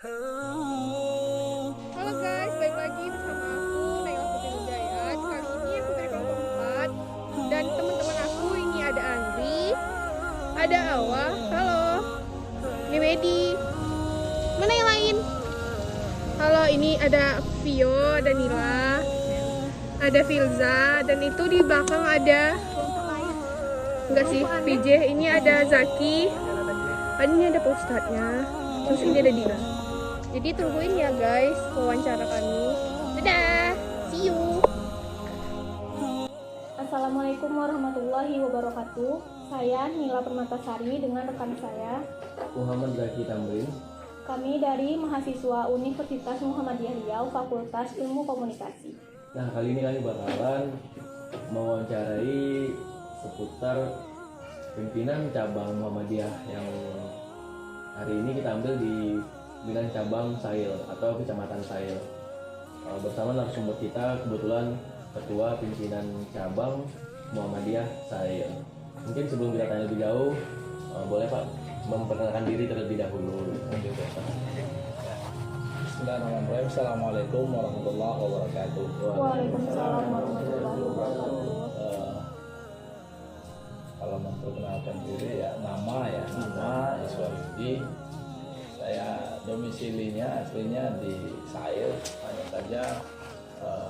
Halo guys, balik lagi bersama aku Naila Putri Hidayat. Kali ini aku dari kelompok 4 dan teman-teman aku ini ada Andri, ada Awa, halo, ini Medi, mana yang lain? Halo, ini ada Vio, ada Nila, ada Filza, dan itu di belakang ada enggak sih, PJ, ini ada Zaki, ini ada Pak Ustadznya, terus ini ada Dina. Jadi tungguin ya guys wawancara kami. Dadah, see you. Assalamualaikum warahmatullahi wabarakatuh. Saya Nila Permatasari dengan rekan saya Muhammad Zaki Tamrin. Kami dari mahasiswa Universitas Muhammadiyah Riau, Fakultas Ilmu Komunikasi. Nah, kali ini kami bakalan mewawancarai seputar pimpinan cabang Muhammadiyah yang hari ini kita ambil di Pimpinan Cabang Sail atau Kecamatan Sail. Bersama narasumber kita kebetulan Ketua Pimpinan Cabang Muhammadiyah Sail. Mungkin sebelum kita tanya lebih jauh, boleh Pak memperkenalkan diri terlebih dahulu. Bismillahirrahmanirrahim. Assalamualaikum warahmatullahi wabarakatuh. Waalaikumsalam warahmatullahi wabarakatuh. Kalau memperkenalkan diri ya nama Iswarudi. Saya domisilinya aslinya di Sail, hanya saja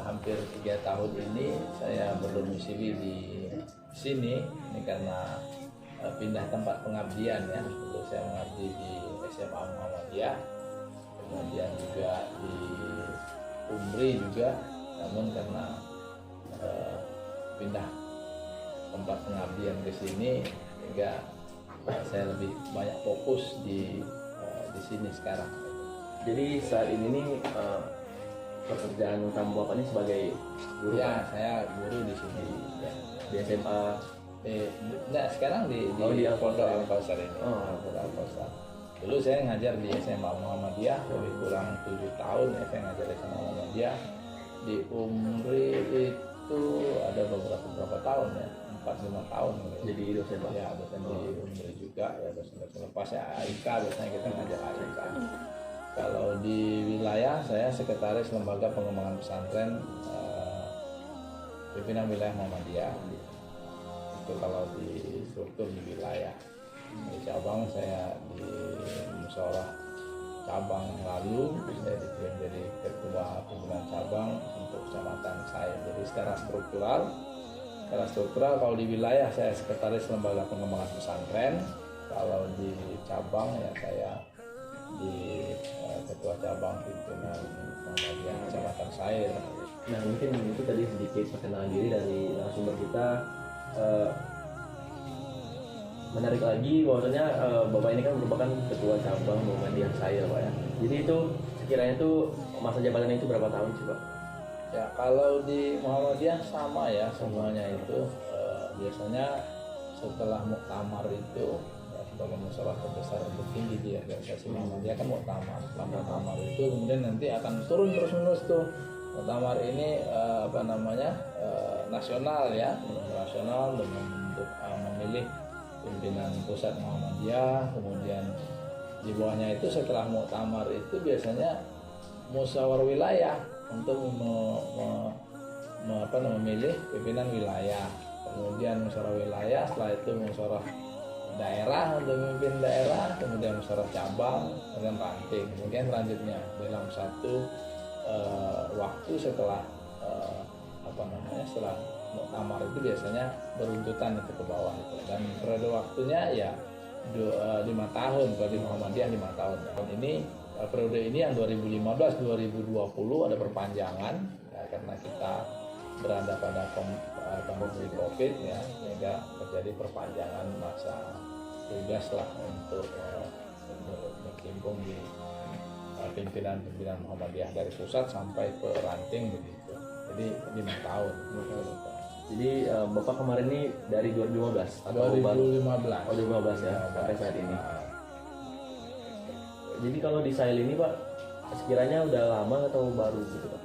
hampir 3 tahun ini saya berdomisili di sini. Ini karena pindah tempat pengabdian ya. Dulu saya mengabdi di SMA Muhammadiyah, kemudian juga di Umri juga, namun karena pindah tempat pengabdian ke sini sehingga saya lebih banyak fokus di sini sekarang. Jadi saat ini nih pekerjaan utama Bapak ini sebagai guru Ya, Pak? saya guru di sini ya. Di SMA. Nah, sekarang di Pondok Al-Kausar ini. Pondok Al-Kausar. Dulu saya ngajar di SMA Muhammadiyah lebih kurang 7 tahun ya, saya ngajar di SMA Muhammadiyah. Di Umri itu ada beberapa tahun ya, 4-5 tahun. Jadi dosen Pak? Ya, dosen di Umri juga ya, dosen lepas ya AIK, biasanya kita ngajar AIK. Kalau di wilayah saya sekretaris Lembaga Pengembangan Pesantren pimpinan wilayah Muhammadiyah. Itu kalau di struktur di wilayah. Di cabang saya di musyawarah cabang yang lalu saya dipilih jadi ketua pimpinan cabang untuk kecamatan saya. Jadi secara struktural kalau di wilayah saya sekretaris Lembaga Pengembangan Pesantren. Kalau di cabang ya saya di ketua cabang pimpinan Muhammadiyah kecamatan Sair. Nah, mungkin itu tadi sedikit perkenalan diri dari narasumber kita. Menarik lagi bahwasanya Bapak ini kan merupakan ketua cabang Muhammadiyah Sail Pak ya. Jadi itu sekiranya itu masa jabatannya itu berapa tahun sih Pak? Ya, kalau di Muhammadiyah sama ya semuanya itu biasanya setelah muktamar itu ya, sebagai musyawarah terbesar tertinggi di organisasi Muhammadiyah kan muktamar. Setelah muktamar itu kemudian nanti akan turun terus menerus tuh. Muktamar ini nasional ya, nasional dengan untuk memilih pimpinan pusat Muhammadiyah. Kemudian di bawahnya itu setelah muktamar itu biasanya musyawarah wilayah untuk memilih pimpinan wilayah. Kemudian musyawarah wilayah, setelah itu musyawarah daerah untuk memimpin daerah, kemudian musyawarah cabang, kemudian ranting. Kemudian selanjutnya dalam satu waktu setelah setelah muktamar itu biasanya beruntutan itu ke bawah itu. Dan periode waktunya ya 5 tahun, kalau di Muhammadiyah 5 tahun. Dan ini periode ini yang 2015-2020 ada perpanjangan ya, karena kita berada pada kondisi COVID ya, sehingga terjadi perpanjangan masa tugas lah untuk berkecimpung di pimpinan Muhammadiyah dari pusat sampai ke ranting begitu. Jadi 5 tahun. Jadi Bapak kemarin ini dari 2015 atau 2015. Oh, 2015 ya, sampai saat ini. Jadi kalau di Sail ini Pak, sekiranya udah lama atau baru gitu Pak?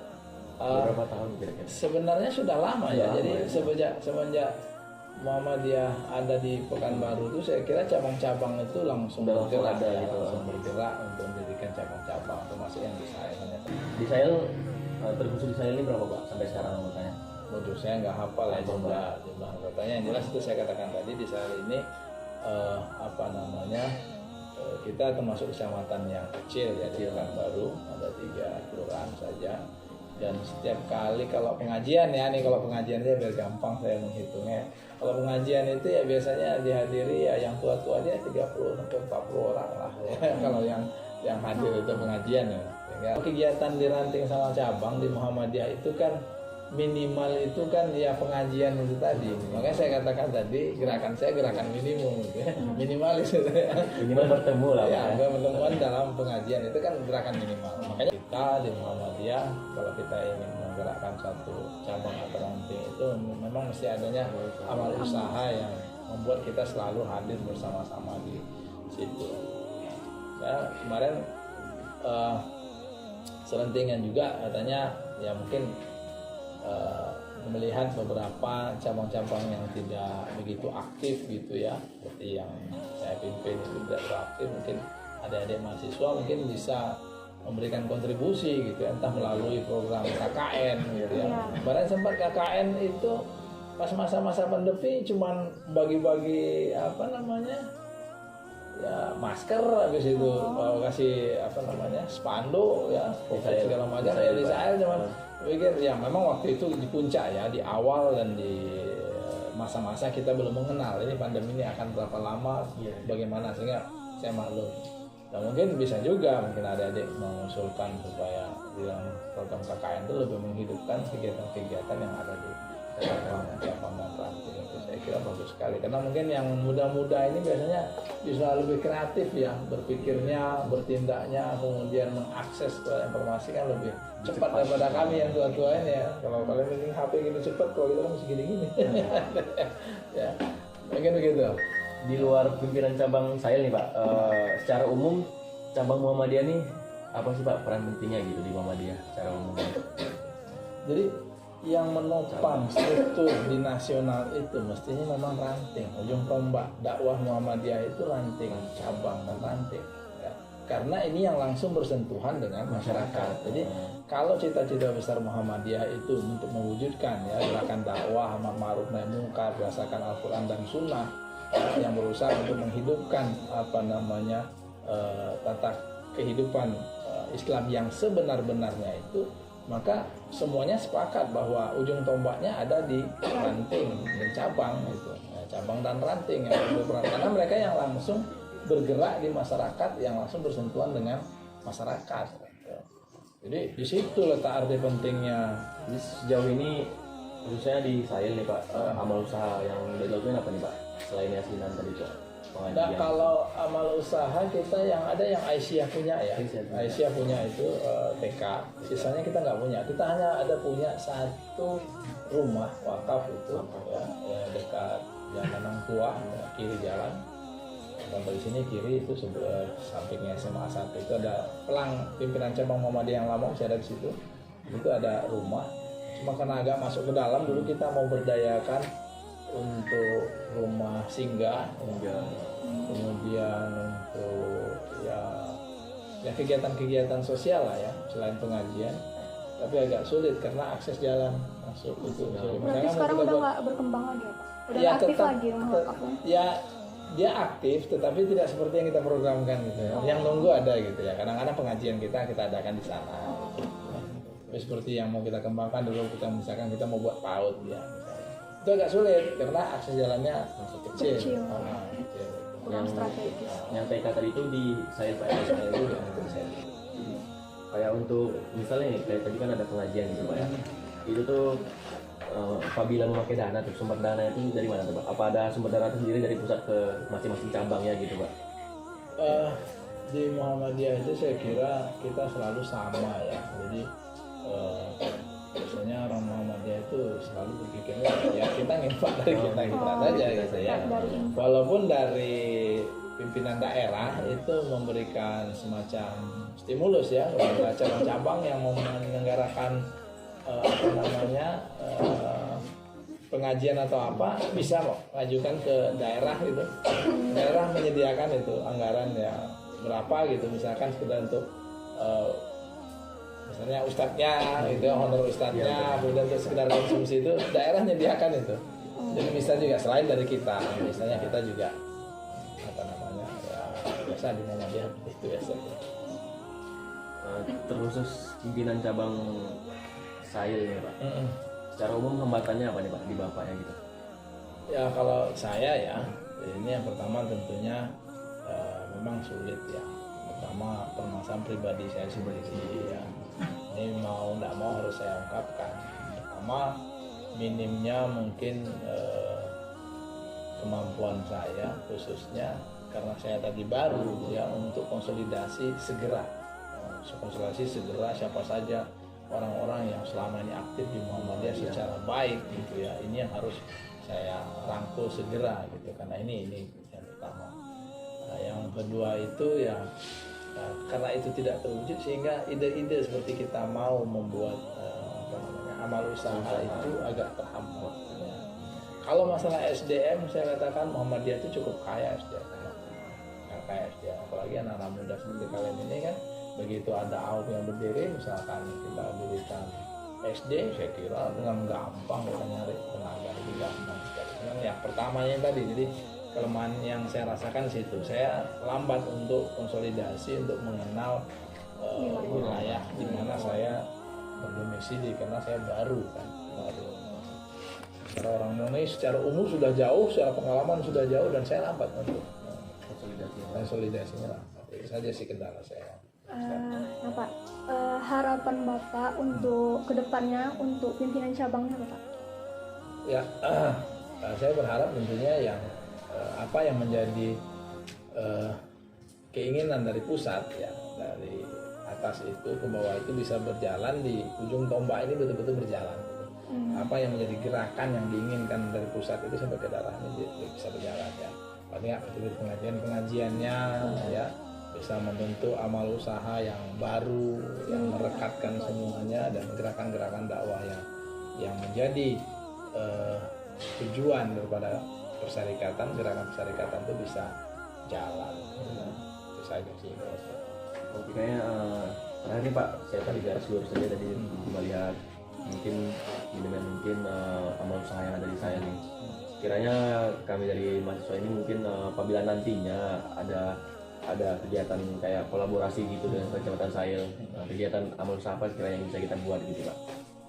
Berapa tahun kira-kira? Sebenarnya sudah lama ya. Jadi ya. semenjak Muhammadiyah ada di Pekanbaru itu saya kira cabang-cabang itu langsung bergerak ada ya, gitu. langsung bergerak untuk mendirikan cabang-cabang. termasuk yang di Sahel. Di Sahel terkhusus di Sahel ini berapa Pak sampai sekarang anggotanya? Waduh, saya nggak hafal ya jumlah anggotanya. Yang jelas itu saya katakan tadi di Sahel ini kita termasuk kecamatan yang kecil ya, di Pekanbaru ada 3 kelurahan saja. Dan setiap kali kalau pengajian ya, kalau pengajian saya biar gampang saya menghitungnya. Kalau pengajian itu ya biasanya dihadiri ya yang tua-tua dia 30 sampai 40 orang lah ya. Kalau yang hadir itu pengajian ya. Sehingga kegiatan di ranting sama cabang di Muhammadiyah itu kan minimal itu kan ya pengajian itu tadi. Makanya saya katakan tadi gerakan saya gerakan minimum gitu ya. Minimalis gitu ya. Minimal bertemu lah Ya, Pak. pertemuan dalam pengajian itu kan gerakan minimal. Makanya kita di Muhammadiyah kalau kita ingin menggerakkan satu cabang atau ranting itu memang mesti adanya amal usaha yang membuat kita selalu hadir bersama-sama di situ. Saya kemarin selentingan juga katanya ya mungkin melihat beberapa cabang-cabang yang tidak begitu aktif gitu ya, seperti yang saya pimpin itu tidak terlalu aktif, mungkin adik-adik mahasiswa mungkin bisa memberikan kontribusi gitu ya, entah melalui program KKN gitu ya. Kemarin sempat KKN itu pas masa-masa pandemi cuman bagi-bagi ya masker, habis itu kasih spanduk ya, segala macam ya di Sahel cuman pikir ya memang waktu itu di puncak ya, di awal dan di masa-masa kita belum mengenal ini pandemi ini akan berapa lama, bagaimana, sehingga saya maklum. Dan mungkin bisa juga mungkin adik-adik mengusulkan supaya di dalam program KKN itu lebih menghidupkan kegiatan-kegiatan yang ada di cabang dan ranting. Itu saya kira bagus sekali, karena mungkin yang muda-muda ini biasanya bisa lebih kreatif ya, berpikirnya, bertindaknya, kemudian mengakses ke informasi kan lebih cepat daripada kami yang tua-tua ini ya. Kalau kalian ini HP gitu cepat, kalau kita kan masih gini-gini. Ya, mungkin begitu. Di luar pimpinan cabang Sahel nih Pak, secara umum cabang Muhammadiyah nih apa sih Pak peran pentingnya gitu di Muhammadiyah secara umum? Jadi yang menopang struktur di nasional itu mestinya memang ranting. Ujung tombak dakwah Muhammadiyah itu ranting, cabang dan ranting ya. Karena ini yang langsung bersentuhan dengan masyarakat. Jadi kalau cita-cita besar Muhammadiyah itu untuk mewujudkan ya gerakan dakwah amar ma'ruf nahi munkar berdasarkan Al-Quran dan Sunnah ya, yang berusaha untuk menghidupkan tata kehidupan Islam yang sebenar-benarnya itu, maka semuanya sepakat bahwa ujung tombaknya ada di ranting dan cabang itu, cabang dan ranting yang berperan, karena mereka yang langsung bergerak di masyarakat, yang langsung bersentuhan dengan masyarakat. Jadi di situ letak arti pentingnya. Jadi sejauh ini khususnya di Sahel nih Pak, amal usaha yang dilakukan apa nih Pak selain yasinan tadi Pak? Nah, kalau amal usaha kita yang ada yang Aisyah punya ya, Aisyah punya itu TK, sisanya kita nggak punya. Kita hanya ada punya satu rumah wakaf itu ya, dekat Jalan Tua ya, kiri jalan. Sampai di sini kiri itu sampingnya SMA 1 itu ada pelang pimpinan cabang Muhammadiyah yang lama masih ada di situ. Itu ada rumah. Cuma karena agak masuk ke dalam dulu kita mau berdayakan untuk rumah singgah, kemudian untuk ya kegiatan-kegiatan sosial lah ya selain pengajian, tapi agak sulit karena akses jalan masuk itu. Berarti sekarang udah nggak berkembang lagi ya Pak? Udah Ya, aktif tetap, lagi rumah wakafnya? Ya dia aktif tetapi tidak seperti yang kita programkan gitu ya. Yang nunggu ada gitu ya. Kadang-kadang pengajian kita adakan di sana. Tapi seperti yang mau kita kembangkan dulu, kita misalkan kita mau buat PAUD ya. Itu agak sulit karena akses jalannya masih kecil. Kecil. Yang strategis. Yang TK tadi itu di Sahel Pak, ya? Saya itu yang di Sahel. Kayak untuk misalnya nih, kayak tadi kan ada pengajian gitu Pak ya. Itu tuh apabila memakai dana tuh sumber dana itu dari mana tuh Pak? Apa ada sumber dana sendiri dari pusat ke masing-masing cabangnya gitu Pak? Di Muhammadiyah itu saya kira kita selalu sama ya. Jadi biasanya orang Muhammadiyah itu selalu berpikirnya ya kita ngimpak dari kita saja gitu ya. Walaupun dari pimpinan daerah itu memberikan semacam stimulus ya kepada cabang-cabang yang mau menyelenggarakan pengajian atau apa, bisa kok ngajukan ke daerah gitu. Daerah menyediakan itu anggaran ya berapa gitu, misalkan sekedar untuk misalnya ustadznya gitu, honor ustadznya, kemudian untuk sekedar konsumsi itu daerah menyediakan itu. Jadi misalnya juga selain dari kita, misalnya kita juga apa namanya ya biasa di Muhammadiyah itu biasa. Terkhusus pimpinan cabang Sail nih Pak. Secara umum hambatannya apa nih Pak di bapaknya gitu? Ya kalau saya ya, ini yang pertama tentunya memang sulit ya. Pertama permasalahan pribadi saya sendiri ya. Ini mau tidak mau harus saya ungkapkan. Pertama minimnya mungkin kemampuan saya khususnya karena saya tadi baru ya untuk konsolidasi segera. Konsolidasi segera siapa saja orang-orang yang selama ini aktif di Muhammadiyah secara baik gitu ya. Ini yang harus saya rangkul segera gitu karena ini yang pertama. Nah, yang kedua itu ya karena itu tidak terwujud sehingga ide-ide seperti kita mau membuat amal usaha itu agak terhambat. Ya. Kalau masalah SDM saya katakan Muhammadiyah itu cukup kaya SDM. Kaya SDM apalagi anak-anak muda seperti kalian ini kan begitu ada AUP yang berdiri misalkan kita berikan SD saya kira dengan gampang kita nyari tenaga lebih gampang sekali. Yang pertamanya tadi jadi kelemahan yang saya rasakan di situ saya lambat untuk konsolidasi untuk mengenal wilayah di mana saya berdomisili karena saya baru kan secara orang Indonesia secara umum sudah jauh secara pengalaman sudah jauh dan saya lambat untuk konsolidasinya lambat itu saja sih kendala saya. Nah Pak, harapan Bapak untuk kedepannya untuk pimpinan cabangnya Pak? Ya, saya berharap tentunya yang apa yang menjadi keinginan dari pusat ya dari atas itu ke bawah itu bisa berjalan di ujung tombak ini betul-betul berjalan. Apa yang menjadi gerakan yang diinginkan dari pusat itu sampai ke daerah ini bisa berjalan ya. Paling aktivitas pengajian-pengajiannya ya bisa membentuk amal usaha yang baru yang merekatkan semuanya dan gerakan-gerakan dakwah yang menjadi tujuan daripada persyarikatan gerakan persyarikatan itu bisa jalan. Itu saja sih. Oke, kayaknya terakhir nih Pak, saya tadi garis lurus saja tadi melihat mungkin amal usaha yang ada di saya nih. Kiranya kami dari mahasiswa ini mungkin apabila nantinya ada kegiatan kayak kolaborasi gitu dengan Kecamatan Sail, kegiatan amal usaha apa kiranya yang bisa kita buat gitu Pak,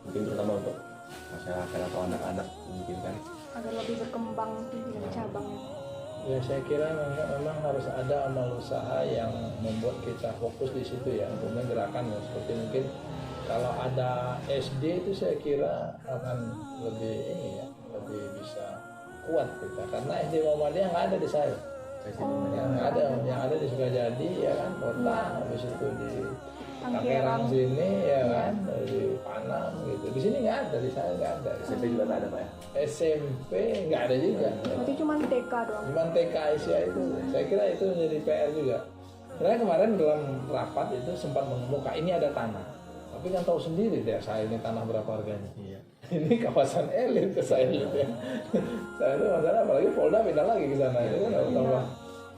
mungkin terutama untuk masyarakat atau anak-anak mungkin kan Agar lebih berkembang pimpinan cabangnya. Ya saya kira memang harus ada amal usaha yang membuat kita fokus di situ ya untuk menggerakkan ya. Seperti mungkin kalau ada SD itu saya kira akan lebih lebih bisa kuat kita karena SD Muhammadiyah nggak ada di saya. Yang ada di Sukajadi ya kan kota, habis itu di Tangerang sini ya kan, di Panam gitu. Di sini nggak ada, di saya nggak ada. SMP juga nggak ada Pak ya? SMP nggak ada juga. Berarti cuma TK doang. Cuman TK Asia itu. Saya kira itu menjadi PR juga. Karena kemarin dalam rapat itu sempat mengemuka ini ada tanah. Tapi kan tahu sendiri deh saya ini tanah berapa harganya. Iya. Ini kawasan elit ke saya gitu ya. Saya itu masalah apalagi Polda pindah lagi ke sana itu kan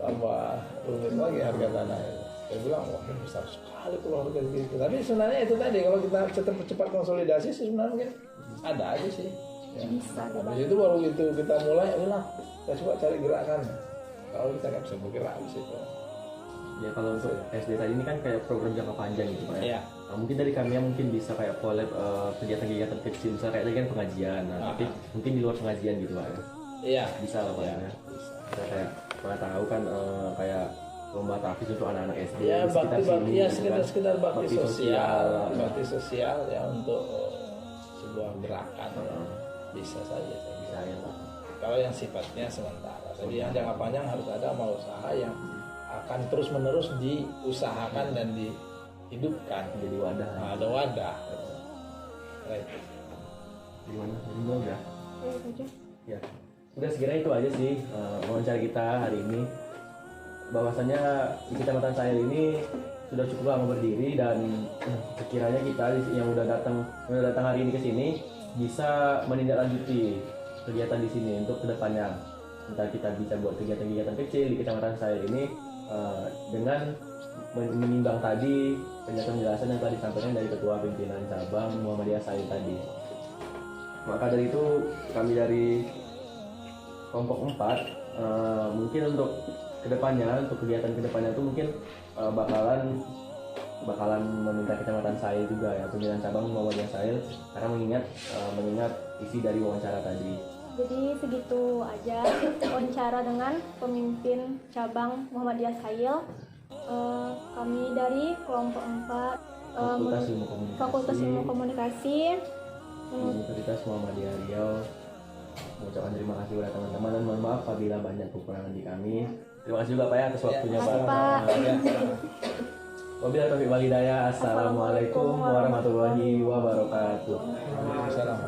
tambah rumit lagi harga tanah itu. Saya bilang wah ini besar sekali tuh harga gitu. Tapi sebenarnya itu tadi kalau kita cepat konsolidasi sih sebenarnya mungkin ada aja sih. Ya. Bisa. Habis itu baru gitu kita mulai, udah kita coba cari gerakan. Kalau kita nggak bisa bergerak di situ. Ya kalau untuk SD tadi ini kan kayak program jangka panjang gitu Pak ya. Iya. Nah, mungkin dari kami mungkin bisa kayak collab kegiatan-kegiatan kecil misalnya kayak tadi kan pengajian. Tapi mungkin di luar pengajian gitu Pak ya. Iya. Bisa lah Pak ya. Kita kayak pernah tahu kan kayak lomba tahfiz untuk anak-anak SD Ya di sekitar sini, ya gitu kan. sekedar bakti sosial ya untuk sebuah gerakan bisa saja Bisa ya Pak. kalau yang sifatnya sementara. Jadi yang jangka panjang harus ada amal usaha yang akan terus menerus diusahakan dan dihidupkan. Jadi wadah. Nah, ada wadah. Right. Gimana? Jadi udah. Aja. Ya. Udah sekiranya itu aja sih wawancara kita hari ini. Bahwasanya di Kecamatan Sail ini sudah cukup lama berdiri dan sekiranya kita yang udah datang hari ini ke sini bisa menindaklanjuti kegiatan di sini untuk kedepannya. Entah kita bisa buat kegiatan-kegiatan kecil di Kecamatan Sail ini dengan menimbang tadi penjelasan yang telah disampaikan dari Ketua Pimpinan Cabang Muhammadiyah Sail tadi. Maka dari itu kami dari kelompok 4 mungkin untuk kedepannya, untuk kegiatan kedepannya itu mungkin bakalan meminta Kecamatan Sail juga ya, Pimpinan Cabang Muhammadiyah Sail, karena mengingat isi dari wawancara tadi. Jadi segitu aja wawancara dengan pemimpin cabang Muhammadiyah Sail. Kami dari kelompok 4 Fakultas Ilmu Komunikasi Universitas Muhammadiyah Riau mengucapkan terima kasih kepada teman-teman dan mohon maaf apabila banyak kekurangan di kami. Terima kasih juga Pak ya atas waktunya Terima kasih, Pak. Pak. Wabillahi taufiq wal hidayah. Assalamualaikum warahmatullahi wabarakatuh. Waalaikumsalam.